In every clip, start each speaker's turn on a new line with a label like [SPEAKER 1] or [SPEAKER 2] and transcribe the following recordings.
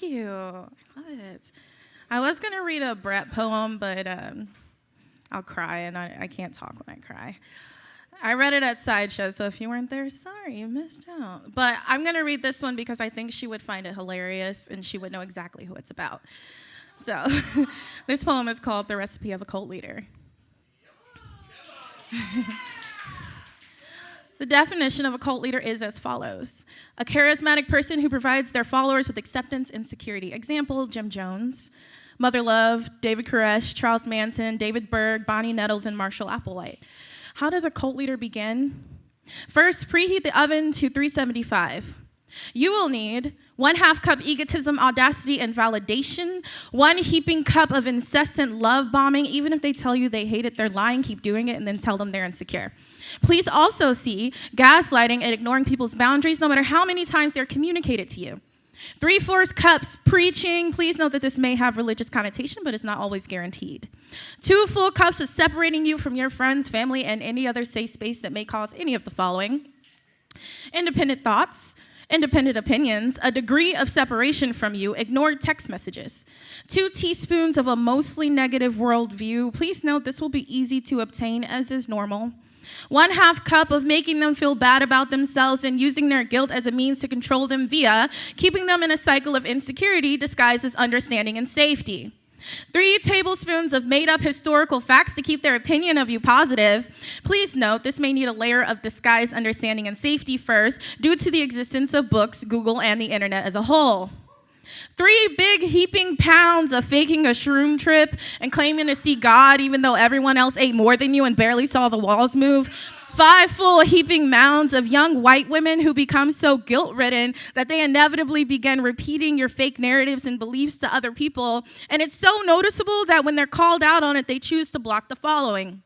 [SPEAKER 1] you. I love it. I was going to read a Brett poem, but I'll cry, and I can't talk when I cry. I read it at Sideshow, so if you weren't there, sorry, you missed out. But I'm going to read this one because I think she would find it hilarious, and she would know exactly who it's about. So this poem is called The Recipe of a Cult Leader. The definition of a cult leader is as follows: a charismatic person who provides their followers with acceptance and security. Example, Jim Jones, Mother Love, David Koresh, Charles Manson, David Berg, Bonnie Nettles, and Marshall Applewhite. How does a cult leader begin? First, preheat the oven to 375. You will need 1/2 cup egotism, audacity, and validation, 1 heaping cup of incessant love bombing. Even if they tell you they hate it, they're lying, keep doing it, and then tell them they're insecure. Please also see gaslighting and ignoring people's boundaries, no matter how many times they're communicated to you. 3/4 cups preaching. Please note that this may have religious connotation, but it's not always guaranteed. 2 full cups of separating you from your friends, family, and any other safe space that may cause any of the following: independent thoughts, independent opinions, a degree of separation from you, ignored text messages, 2 teaspoons of a mostly negative worldview. Please note this will be easy to obtain, as is normal. 1/2 cup of making them feel bad about themselves and using their guilt as a means to control them via keeping them in a cycle of insecurity disguised as understanding and safety. 3 tablespoons of made-up historical facts to keep their opinion of you positive. Please note, this may need a layer of disguised understanding and safety first due to the existence of books, Google, and the internet as a whole. 3 big heaping pounds of faking a shroom trip and claiming to see God even though everyone else ate more than you and barely saw the walls move. 5 full heaping mounds of young white women who become so guilt-ridden that they inevitably begin repeating your fake narratives and beliefs to other people. And it's so noticeable that when they're called out on it, they choose to block the following: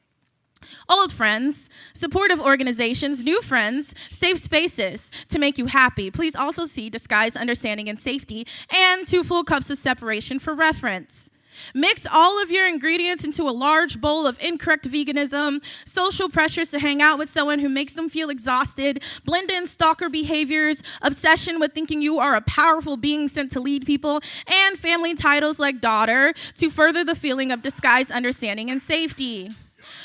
[SPEAKER 1] old friends, supportive organizations, new friends, safe spaces to make you happy. Please also see disguised understanding and safety, and 2 full cups of separation for reference. Mix all of your ingredients into a large bowl of incorrect veganism, social pressures to hang out with someone who makes them feel exhausted, blend in stalker behaviors, obsession with thinking you are a powerful being sent to lead people, and family titles like daughter to further the feeling of disguised understanding and safety.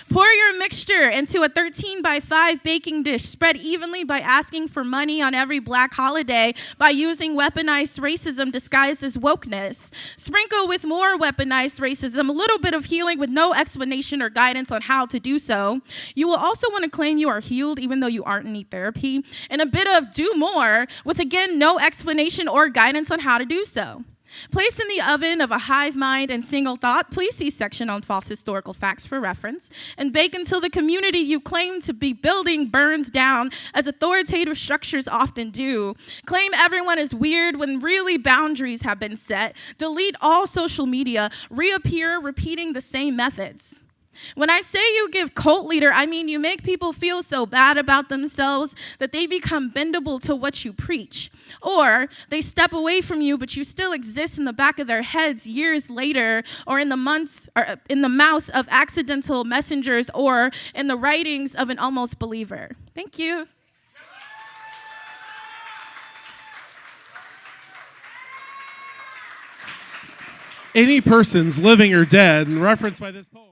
[SPEAKER 1] Pour your mixture into a 13x5 baking dish. Spread evenly by asking for money on every Black holiday by using weaponized racism disguised as wokeness. Sprinkle with more weaponized racism, a little bit of healing with no explanation or guidance on how to do so. You will also want to claim you are healed even though you aren't in need therapy. And a bit of do more with, again, no explanation or guidance on how to do so. Place in the oven of a hive mind and single thought. Please see section on false historical facts for reference. And bake until the community you claim to be building burns down, as authoritative structures often do. Claim everyone is weird when really boundaries have been set. Delete all social media. Reappear repeating the same methods. When I say you give cult leader, I mean you make people feel so bad about themselves that they become bendable to what you preach. Or they step away from you, but you still exist in the back of their heads years later, or in the mouths of accidental messengers, or in the writings of an almost believer. Thank you.
[SPEAKER 2] Any persons living or dead, and referenced by this poem.